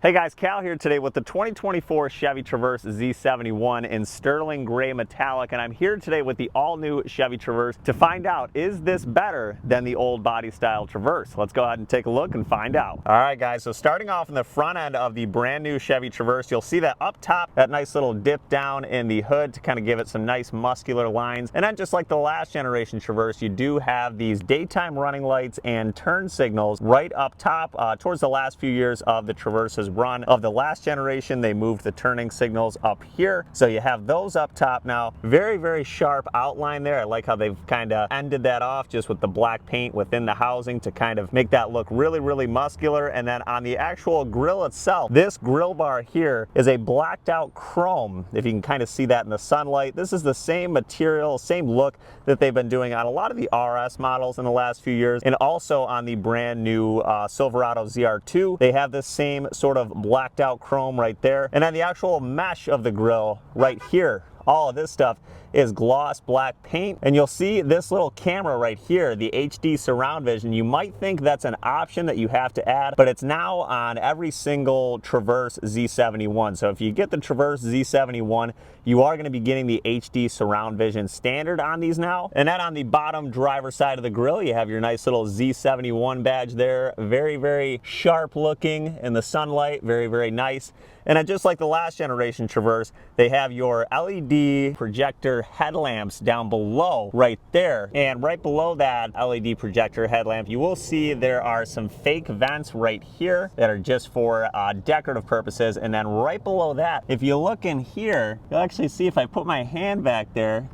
Hey guys, Cal here today with the 2024 Chevy Traverse Z71 in sterling gray metallic, and I'm here today with the all-new Chevy Traverse to find out, is this better than the old body style Traverse? Let's go ahead and take a look and find out. All right guys, so starting off in the front end of the brand new Chevy Traverse, you'll see that up top, that nice little dip down in the hood to kind of give it some nice muscular lines. And then just like the last generation Traverse, you do have these daytime running lights and turn signals right up top. Towards the last few years of the Traverse's run of the last generation, they moved the turning signals up here, so you have those up top now. Very sharp outline there. I like how they've kind of ended that off just with the black paint within the housing to kind of make that look really muscular. And then on the actual grille itself, this grille bar here is a blacked out chrome, if you can kind of see that in the sunlight. This is the same material, same look that they've been doing on a lot of the RS models in the last few years, and also on the brand new Silverado ZR2. They have this same sort of blacked out chrome right there, and then the actual mesh of the grille right here, all of this stuff is gloss black paint. And you'll see this little camera right here, the HD surround vision. You might think that's an option that you have to add, but it's now on every single Traverse Z71. So if you get the Traverse Z71, you are going to be getting the HD surround vision standard on these now. And then on the bottom driver side of the grille, you have your nice little Z71 badge there. Very sharp looking in the sunlight, very nice. And then just like the last generation Traverse, they have your LED projector headlamps down below right there. And right below that LED projector headlamp, you will see there are some fake vents right here that are just for decorative purposes. And then right below that, if you look in here, you'll actually see, if I put my hand back there,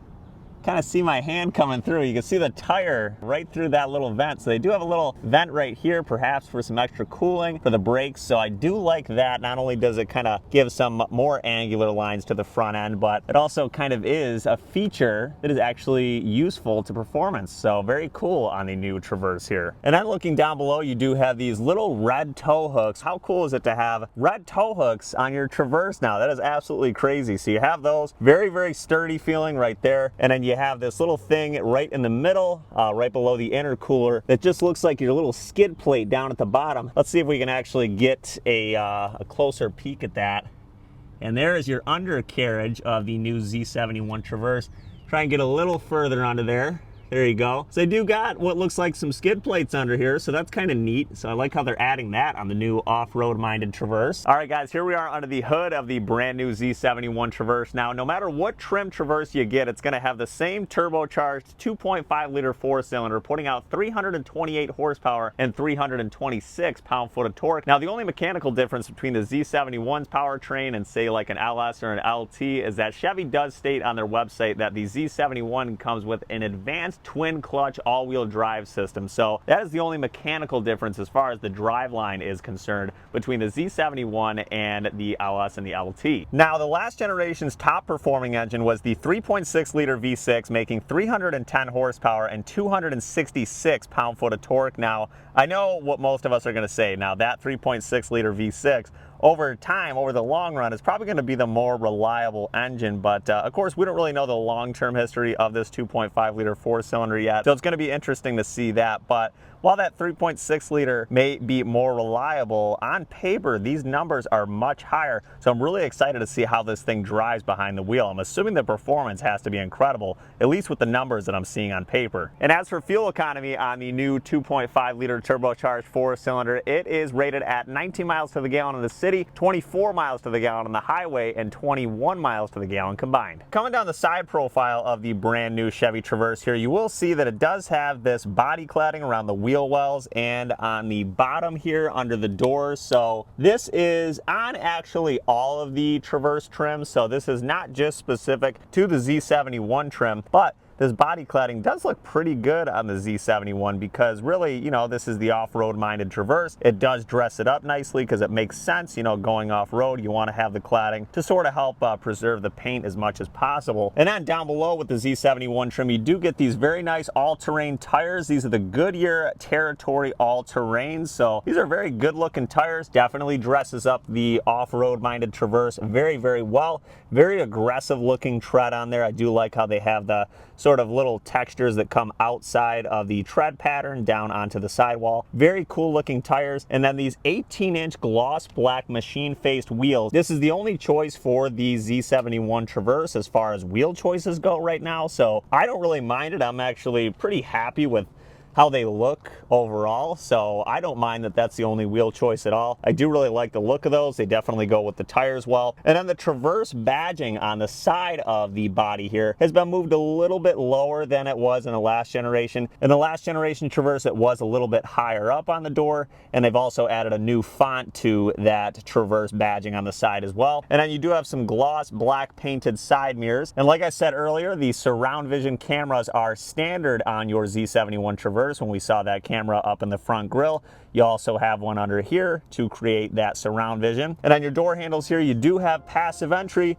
kind of see my hand coming through. You can see the tire right through that little vent. So they do have a little vent right here, perhaps for some extra cooling for the brakes. So I do like that. Not only does it kind of give some more angular lines to the front end, but it also kind of is a feature that is actually useful to performance. So very cool on the new Traverse here. And then looking down below, you do have these little red tow hooks. How cool is it to have red tow hooks on your Traverse now? That is absolutely crazy. So you have those, very sturdy feeling right there. And then you have this little thing right in the middle, right below the intercooler, that just looks like your little skid plate down at the bottom. Let's see if we can actually get a closer peek at that. And there is your undercarriage of the new Z71 Traverse. Try and get a little further onto there. There you go. So they do got what looks like some skid plates under here, so that's kind of neat. So I like how they're adding that on the new off-road minded Traverse. All right guys, here we are under the hood of the brand new Z71 Traverse. Now, no matter what trim Traverse you get, it's going to have the same turbocharged 2.5 liter four-cylinder, putting out 328 horsepower and 326 pound-foot of torque. Now, the only mechanical difference between the Z71's powertrain and say like an LS or an LT is that Chevy does state on their website that the Z71 comes with an advanced twin clutch all-wheel drive system. So that is the only mechanical difference as far as the drive line is concerned between the Z71 and the LS and the LT. Now, the last generation's top performing engine was the 3.6 liter V6, making 310 horsepower and 266 pound-foot of torque. Now, I know what most of us are going to say. Now, that 3.6 liter V6 over time, over the long run, is probably going to be the more reliable engine, but of course we don't really know the long-term history of this 2.5 liter four-cylinder yet, so it's going to be interesting to see that. But while that 3.6 liter may be more reliable, on paper these numbers are much higher, so I'm really excited to see how this thing drives behind the wheel. I'm assuming the performance has to be incredible, at least with the numbers that I'm seeing on paper. And as for fuel economy on the new 2.5 liter turbocharged four-cylinder, it is rated at 19 miles to the gallon in the city, 24 miles to the gallon on the highway, and 21 miles to the gallon combined. Coming down the side profile of the brand new Chevy Traverse here, you will see that it does have this body cladding around the wheel wells and on the bottom here under the doors. So this is on actually all of the Traverse trims, so this is not just specific to the Z71 trim, but this body cladding does look pretty good on the Z71 because really, you know, this is the off-road minded Traverse. It does dress it up nicely because it makes sense, you know, going off-road, you want to have the cladding to sort of help preserve the paint as much as possible. And then down below with the Z71 trim, you do get these very nice all-terrain tires. These are the Goodyear Territory all-terrain. So these are very good looking tires. Definitely dresses up the off-road minded Traverse very well. Very aggressive looking tread on there. I do like how they have the sort of little textures that come outside of the tread pattern down onto the sidewall. Very cool looking tires. And then these 18-inch gloss black machine faced wheels. This is the only choice for the Z71 Traverse as far as wheel choices go right now. So I don't really mind it. I'm actually pretty happy with how they look overall, so I don't mind that that's the only wheel choice at all. I do really like the look of those. They definitely go with the tires well. And then the Traverse badging on the side of the body here has been moved a little bit lower than it was in the last generation. In the last generation Traverse, it was a little bit higher up on the door, and they've also added a new font to that Traverse badging on the side as well. And then you do have some gloss black painted side mirrors. And like I said earlier, the surround vision cameras are standard on your Z71 Traverse. When we saw that camera up in the front grille, you also have one under here to create that surround vision. And on your door handles here, you do have passive entry.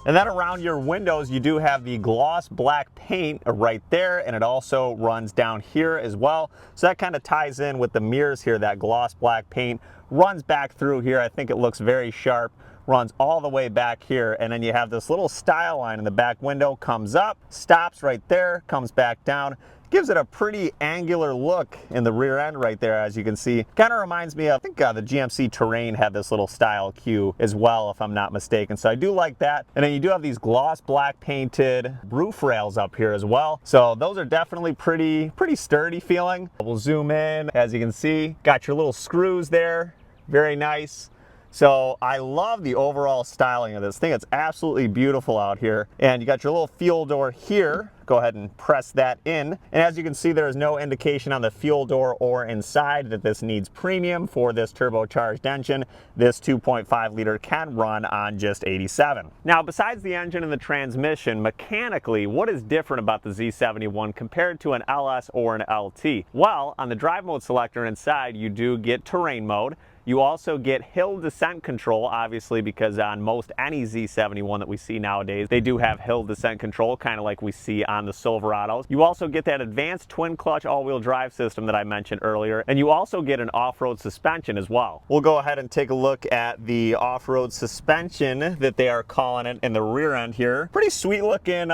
And then around your windows, you do have the gloss black paint right there, and it also runs down here as well. So that kind of ties in with the mirrors here. That gloss black paint runs back through here. I think it looks very sharp. Runs all the way back here, and then you have this little style line in the back window, comes up, stops right there, comes back down. Gives it a pretty angular look in the rear end right there, as you can see. Kind of reminds me of, I think the GMC Terrain had this little style cue as well, if I'm not mistaken. So I do like that. And then you do have these gloss black painted roof rails up here as well. So those are definitely pretty sturdy feeling. We'll zoom in, as you can see. Got your little screws there, very nice. So I love the overall styling of this thing. It's absolutely beautiful out here. And you got your little fuel door here. Go ahead and press that in. And as you can see, there is no indication on the fuel door or inside that this needs premium for this turbocharged engine. This 2.5 liter can run on just 87. Now, besides the engine and the transmission, mechanically, what is different about the Z71 compared to an LS or an LT? Well, on the drive mode selector inside, you do get terrain mode. You also get hill descent control, obviously, because on most any Z71 that we see nowadays, they do have hill descent control, kind of like we see on the Silverados. You also get that advanced twin clutch all-wheel drive system that I mentioned earlier, and you also get an off-road suspension as well. We'll go ahead and take a look at the off-road suspension that they are calling it in the rear end here. Pretty sweet looking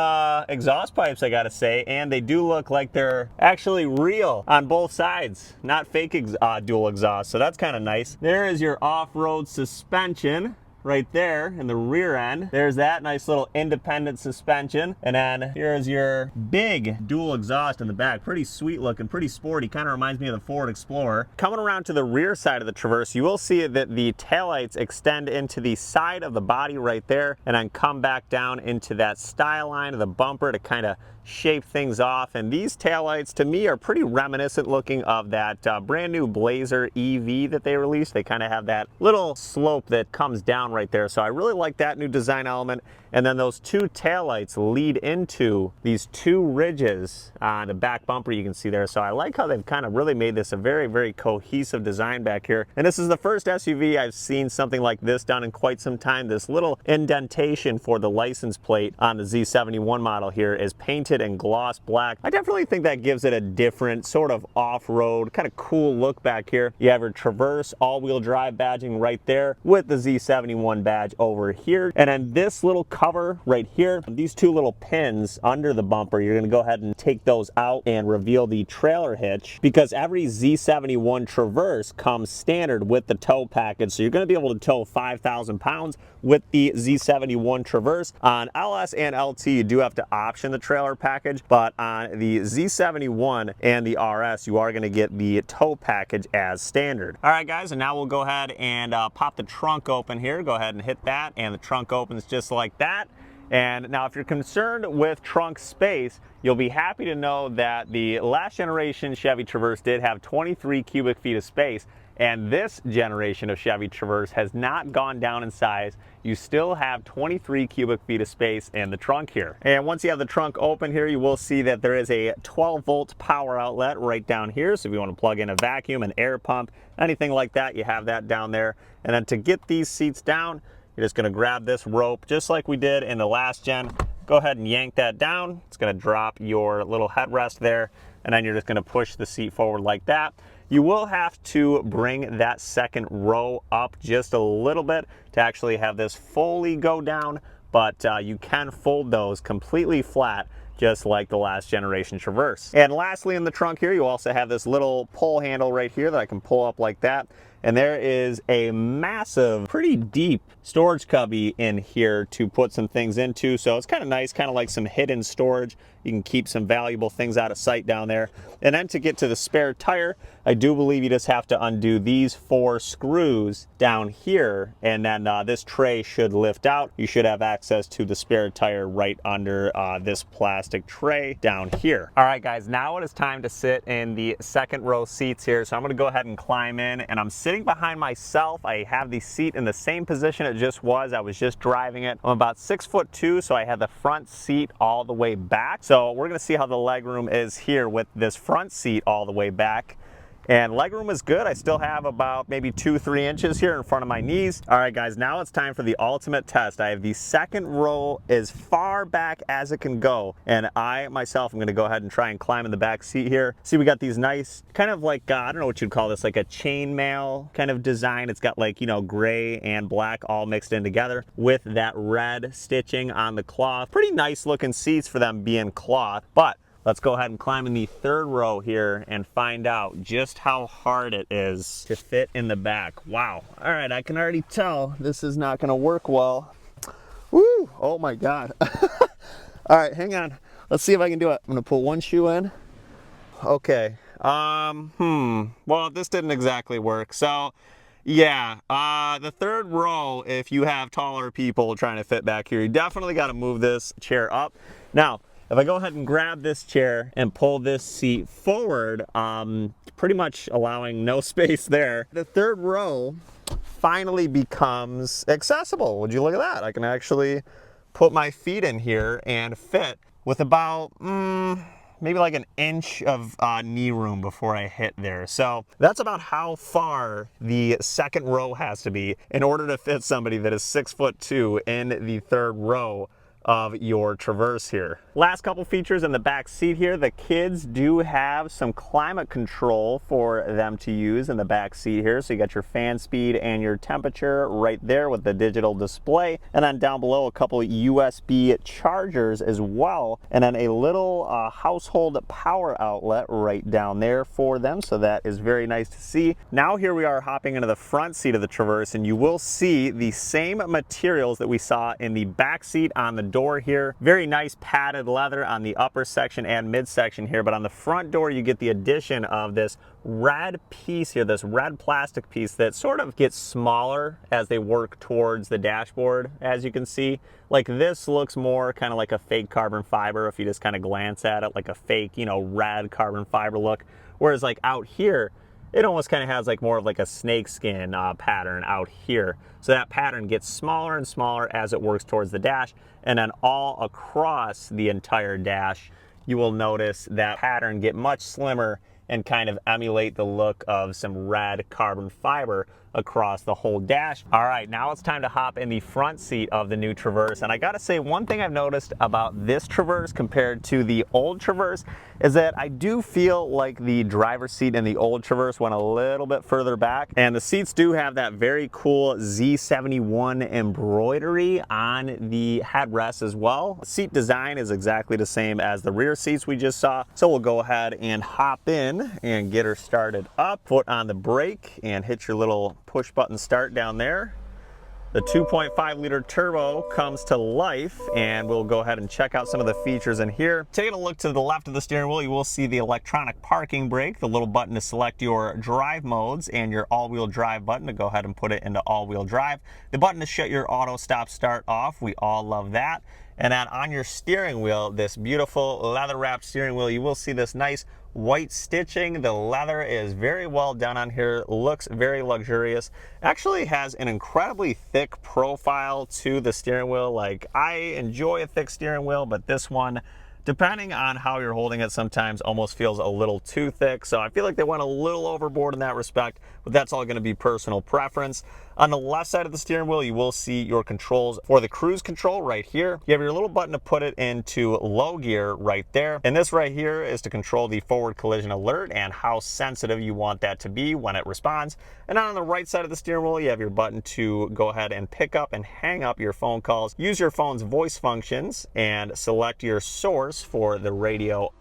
exhaust pipes, I gotta say, and they do look like they're actually real on both sides, not fake dual exhaust, so that's kind of nice. There is your off-road suspension right there in the rear end. There's that nice little independent suspension. And then here's your big dual exhaust in the back. Pretty sweet looking, pretty sporty. Kind of reminds me of the Ford Explorer. Coming around to the rear side of the Traverse, you will see that the taillights extend into the side of the body right there and then come back down into that style line of the bumper to kind of shape things off. And these taillights to me are pretty reminiscent looking of that brand new Blazer EV that they released. They kind of have that little slope that comes down right there. So I really like that new design element. And then those two taillights lead into these two ridges on the back bumper you can see there. So I like how they've kind of really made this a very cohesive design back here. And this is the first SUV I've seen something like this done in quite some time. This little indentation for the license plate on the Z71 model here is painted in gloss black. I definitely think that gives it a different sort of off-road kind of cool look back here. You have your Traverse all-wheel drive badging right there with the Z71 badge over here. And then this little cover right here, these two little pins under the bumper, you're going to go ahead and take those out and reveal the trailer hitch, because every Z71 Traverse comes standard with the tow package. So you're going to be able to tow 5,000 pounds with the Z71 Traverse. On LS and LT, you do have to option the trailer package, but on the Z71 and the RS, you are going to get the tow package as standard. All right, guys, and now we'll go ahead and pop the trunk open here. Go ahead and hit that, and the trunk opens just like that. And now if you're concerned with trunk space, you'll be happy to know that the last generation Chevy Traverse did have 23 cubic feet of space, and this generation of Chevy Traverse has not gone down in size. You still have 23 cubic feet of space in the trunk here. And once you have the trunk open here, you will see that there is a 12-volt power outlet right down here. So if you want to plug in a vacuum, an air pump, anything like that, you have that down there. And then to get these seats down, you're just going to grab this rope just like we did in the last gen. Go ahead and yank that down. It's going to drop your little headrest there, and then you're just going to push the seat forward like that. You will have to bring that second row up just a little bit to actually have this fully go down, but you can fold those completely flat, just like the last generation Traverse. And lastly, in the trunk here, you also have this little pull handle right here that I can pull up like that. And there is a massive, pretty deep storage cubby in here to put some things into. So it's kind of nice, kind of like some hidden storage. You can keep some valuable things out of sight down there. And then to get to the spare tire, I do believe you just have to undo these 4 screws down here, and then this tray should lift out. You should have access to the spare tire right under this plastic tray down here. All right, guys, now it is time to sit in the second row seats here. So I'm gonna go ahead and climb in, and I'm sitting behind myself. I have the seat in the same position it just was. I was just driving it. I'm about 6'2", so I had the front seat all the way back. So we're gonna see how the legroom is here with this front seat all the way back. And legroom is good. I still have about maybe 2-3 inches here in front of my knees. All right, guys, now it's time for the ultimate test. I have the second row as far back as it can go. And I myself am gonna go ahead and try and climb in the back seat here. See, we got these nice, kind of like, I don't know what you'd call this, like a chainmail kind of design. It's got like, you know, gray and black all mixed in together with that red stitching on the cloth. Pretty nice looking seats for them being cloth, but let's go ahead and climb in the third row here and find out just how hard it is to fit in the back. Wow. All right, I can already tell this is not gonna work well. Woo, oh my God. All right, hang on. Let's see if I can do it. I'm gonna put one shoe in. Okay, well, this didn't exactly work. So yeah, the third row, if you have taller people trying to fit back here, you definitely gotta move this chair up. Now, if I go ahead and grab this chair and pull this seat forward, pretty much allowing no space there, the third row finally becomes accessible. Would you look at that? I can actually put my feet in here and fit with about, maybe like an inch of knee room before I hit there. So that's about how far the second row has to be in order to fit somebody that is 6'2" in the third row of your Traverse here. Last couple features in the back seat here. The kids do have some climate control for them to use in the back seat here. So you got your fan speed and your temperature right there with the digital display. And then down below, a couple USB chargers as well. And then a little household power outlet right down there for them. So that is very nice to see. Now here we are hopping into the front seat of the Traverse, and you will see the same materials that we saw in the back seat on the door here. Very nice padded leather on the upper section and midsection here, but on the front door you get the addition of this red piece here, this red plastic piece that sort of gets smaller as they work towards the dashboard. As you can see, like this looks more kind of like a fake carbon fiber if you just kind of glance at it, like a fake, you know, red carbon fiber look. Whereas like out here, it almost kind of has like more of like a snakeskin pattern out here. So that pattern gets smaller and smaller as it works towards the dash, and then all across the entire dash, you will notice that pattern get much slimmer and kind of emulate the look of some red carbon fiber across the whole dash. All right, now it's time to hop in the front seat of the new Traverse. And I gotta say, one thing I've noticed about this Traverse compared to the old Traverse is that I do feel like the driver's seat in the old Traverse went a little bit further back. And the seats do have that very cool Z71 embroidery on the headrest as well. The seat design is exactly the same as the rear seats we just saw. So we'll go ahead and hop in and get her started up. Foot on the brake and hit your little push button start down there. The 2.5 liter turbo comes to life, and we'll go ahead and check out some of the features in here. Taking a look to the left of the steering wheel, you will see the electronic parking brake, the little button to select your drive modes, and your all-wheel drive button to go ahead and put it into all-wheel drive. The button to shut your auto stop start off, we all love that. And then on your steering wheel, this beautiful leather wrapped steering wheel, you will see this nice white stitching. The leather is very well done on here, looks very luxurious. Actually has an incredibly thick profile to the steering wheel. Like, I enjoy a thick steering wheel, but this one, depending on how you're holding it, sometimes almost feels a little too thick. So I feel like they went a little overboard in that respect, but that's all going to be personal preference. On the left side of the steering wheel, you will see your controls for the cruise control right here. You have your little button to put it into low gear right there. And this right here is to control the forward collision alert and how sensitive you want that to be when it responds. And on the right side of the steering wheel, you have your button to go ahead and pick up and hang up your phone calls. Use your phone's voice functions and select your source for the radio.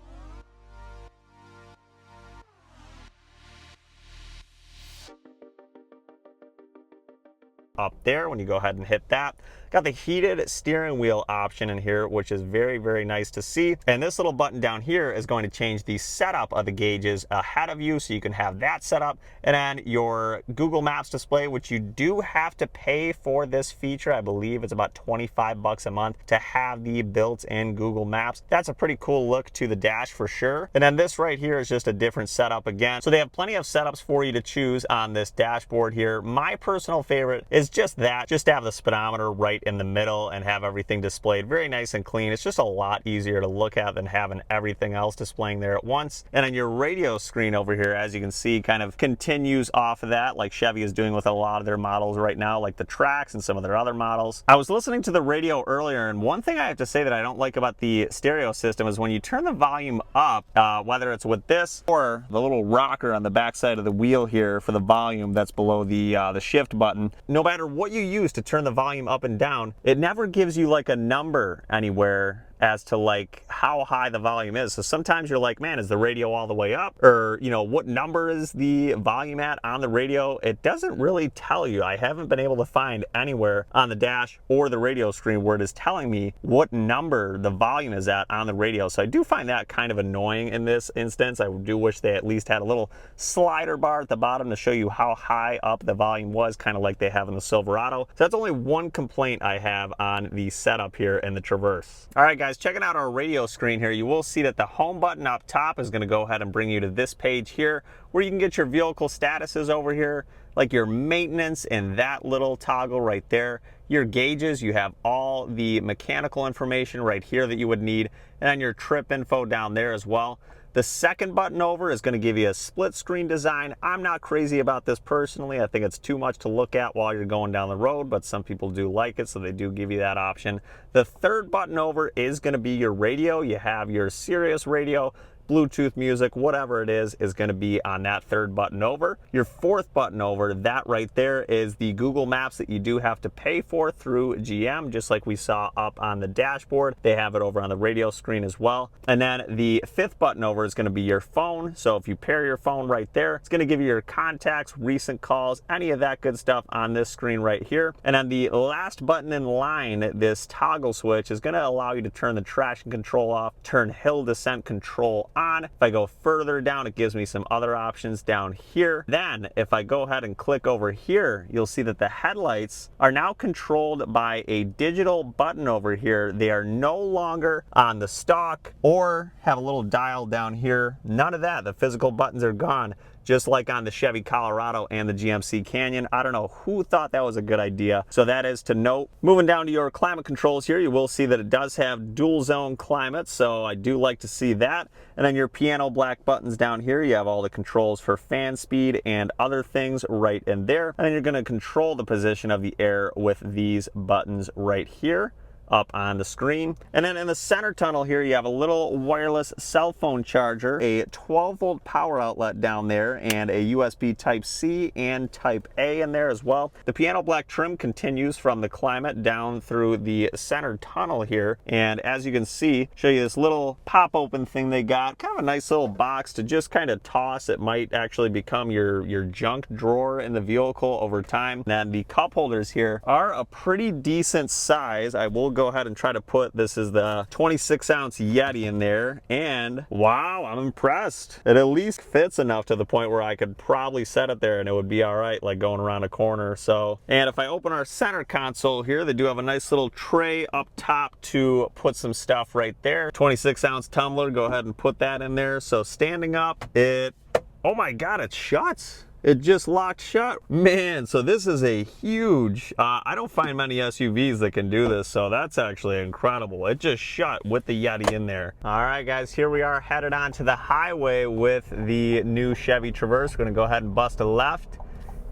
Up there when you go ahead and hit that. Got the heated steering wheel option in here, which is very, very nice to see. And this little button down here is going to change the setup of the gauges ahead of you, so you can have that set up. And then your Google Maps display, which you do have to pay for this feature. I believe it's about 25 bucks a month to have the built-in Google Maps. That's a pretty cool look to the dash for sure. And then this right here is just a different setup again. So they have plenty of setups for you to choose on this dashboard here. My personal favorite is just that, just to have the speedometer right in the middle and have everything displayed very nice and clean. It's just a lot easier to look at than having everything else displaying there at once. And then your radio screen over here, as you can see, kind of continues off of that, like Chevy is doing with a lot of their models right now, like the Trax and some of their other models. I was listening to the radio earlier, and one thing I have to say that I don't like about the stereo system is when you turn the volume up, whether it's with this or the little rocker on the back side of the wheel here for the volume that's below the shift button, no matter what you use to turn the volume up and down, it never gives you like a number anywhere as to like how high the volume is. So sometimes you're like, man, is the radio all the way up? Or, you know, what number is the volume at on the radio? It doesn't really tell you. I haven't been able to find anywhere on the dash or the radio screen where it is telling me what number the volume is at on the radio. So I do find that kind of annoying in this instance. I do wish they at least had a little slider bar at the bottom to show you how high up the volume was, kind of like they have in the Silverado. So that's only one complaint I have on the setup here in the Traverse. All right, guys, checking out our radio screen here, you will see that the home button up top is going to go ahead and bring you to this page here where you can get your vehicle statuses over here, like your maintenance and that little toggle right there. Your gauges, you have all the mechanical information right here that you would need, and then your trip info down there as well. The second button over is going to give you a split screen design. I'm not crazy about this personally. I think it's too much to look at while you're going down the road, but some people do like it, so they do give you that option. The third button over is going to be your radio. You have your Sirius radio, Bluetooth music, whatever it is going to be on that third button over. Your fourth button over, that right there is the Google Maps that you do have to pay for through GM, just like we saw up on the dashboard. They have it over on the radio screen as well. And then the fifth button over is going to be your phone. So if you pair your phone right there, it's going to give you your contacts, recent calls, any of that good stuff on this screen right here. And then the last button in line, this toggle switch, is going to allow you to turn the traction control off, turn hill descent control on. If I go further down, it gives me some other options down here. Then if I go ahead and click over here, you'll see that the headlights are now controlled by a digital button over here. They are no longer on the stalk or have a little dial down here. None of that. The physical buttons are gone, just like on the Chevy Colorado and the GMC Canyon. I don't know who thought that was a good idea. So that is to note. Moving down to your climate controls here, you will see that it does have dual zone climate, so I do like to see that. And then your piano black buttons down here, you have all the controls for fan speed and other things right in there. And then you're going to control the position of the air with these buttons right here up on the screen. And then in the center tunnel here, you have a little wireless cell phone charger, a 12-volt power outlet down there, and a USB Type-C and Type-A in there as well. The piano black trim continues from the climate down through the center tunnel here. And as you can see, show you this little pop-open thing they got. Kind of a nice little box to just kind of toss. It might actually become your junk drawer in the vehicle over time. And the cup holders here are a pretty decent size. I will go ahead and try to put, this is the 26-ounce Yeti in there, and wow, I'm impressed. It at least fits enough to the point where I could probably set it there and it would be all right, like going around a corner. So, and if I open our center console here, they do have a nice little tray up top to put some stuff right there. 26-ounce tumbler, go ahead and put that in there. So standing up, oh my God, it shuts. It just locked shut. Man, so this is a huge, I don't find many SUVs that can do this, so that's actually incredible. It just shut with the Yeti in there. All right, guys, here we are headed onto the highway with the new Chevy Traverse. We're gonna go ahead and bust a left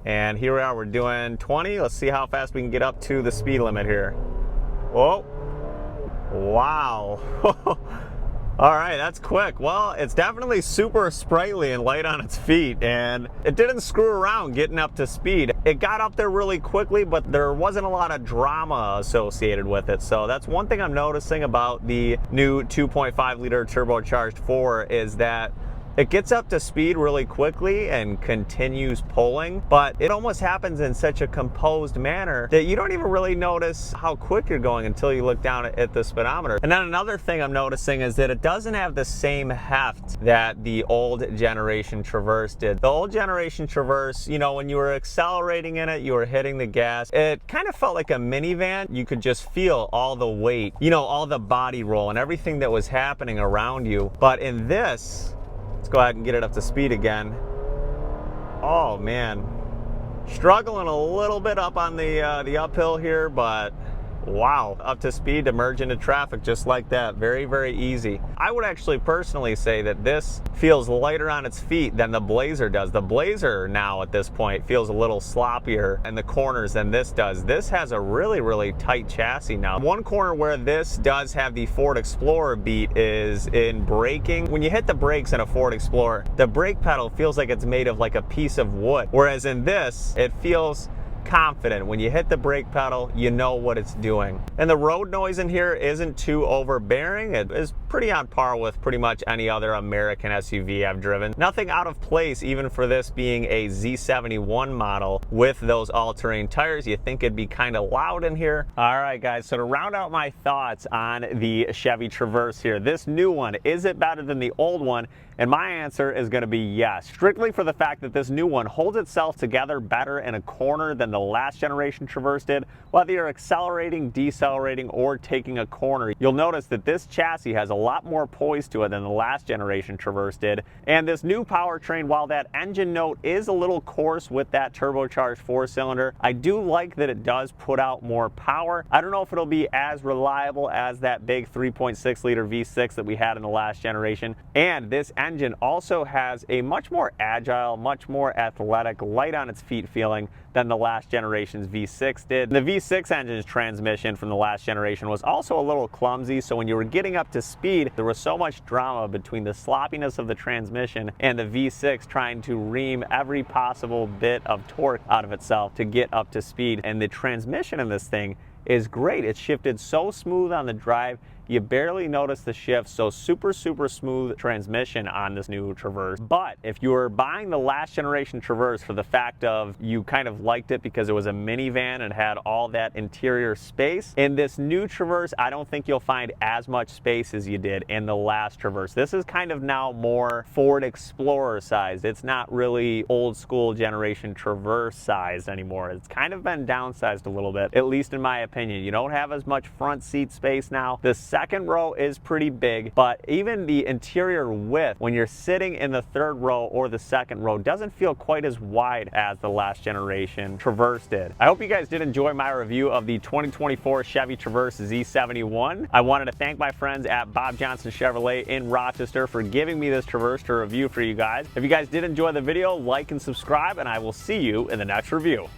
And here we are, we're doing 20. Let's see how fast we can get up to the speed limit here. Whoa. Wow. All right, that's quick. Well, it's definitely super sprightly and light on its feet, and it didn't screw around getting up to speed. It got up there really quickly, but there wasn't a lot of drama associated with it. So that's one thing I'm noticing about the new 2.5 liter turbocharged 4 is that it gets up to speed really quickly and continues pulling, but it almost happens in such a composed manner that you don't even really notice how quick you're going until you look down at the speedometer. And then another thing I'm noticing is that it doesn't have the same heft that the old generation Traverse did. The old generation Traverse, you know, when you were accelerating in it, you were hitting the gas, it kind of felt like a minivan. You could just feel all the weight, you know, all the body roll and everything that was happening around you. But in this, let's go ahead and get it up to speed again. Oh man, struggling a little bit up on the uphill here, but wow, up to speed to merge into traffic just like that. Very, very easy. I would actually personally say that this feels lighter on its feet than the Blazer does. The Blazer now at this point feels a little sloppier in the corners than this does. This has a really, really tight chassis now. One corner where this does have the Ford Explorer beat is in braking. When you hit the brakes in a Ford Explorer, the brake pedal feels like it's made of like a piece of wood. Whereas in this, it feels confident. When you hit the brake pedal, you know what it's doing. And the road noise in here isn't too overbearing. It is pretty on par with pretty much any other American SUV I've driven. Nothing out of place, even for this being a Z71 model with those all-terrain tires. You think it'd be kind of loud in here. All right, guys, so to round out my thoughts on the Chevy Traverse here, this new one, is it better than the old one? And my answer is going to be yes, strictly for the fact that this new one holds itself together better in a corner than the last generation Traverse did. Whether you're accelerating, decelerating, or taking a corner, you'll notice that this chassis has a lot more poise to it than the last generation Traverse did. And this new powertrain, while that engine note is a little coarse with that turbocharged 4-cylinder, I do like that it does put out more power. I don't know if it'll be as reliable as that big 3.6 liter V6 that we had in the last generation. And this engine also has a much more agile, much more athletic, light on its feet feeling than the last generation's V6 did. The V6 engine's transmission from the last generation was also a little clumsy, so when you were getting up to speed, there was so much drama between the sloppiness of the transmission and the V6 trying to ream every possible bit of torque out of itself to get up to speed. And the transmission in this thing is great. It's shifted so smooth on the drive, you barely notice the shift. So super, super smooth transmission on this new Traverse. But if you were buying the last generation Traverse for the fact of you kind of liked it because it was a minivan and had all that interior space, in this new Traverse, I don't think you'll find as much space as you did in the last Traverse. This is kind of now more Ford Explorer sized. It's not really old school generation Traverse sized anymore. It's kind of been downsized a little bit, at least in my opinion. You don't have as much front seat space now. The second row is pretty big, but even the interior width, when you're sitting in the third row or the second row, doesn't feel quite as wide as the last generation Traverse did. I hope you guys did enjoy my review of the 2024 Chevy Traverse Z71. I wanted to thank my friends at Bob Johnson Chevrolet in Rochester for giving me this Traverse to review for you guys. If you guys did enjoy the video, like and subscribe, and I will see you in the next review.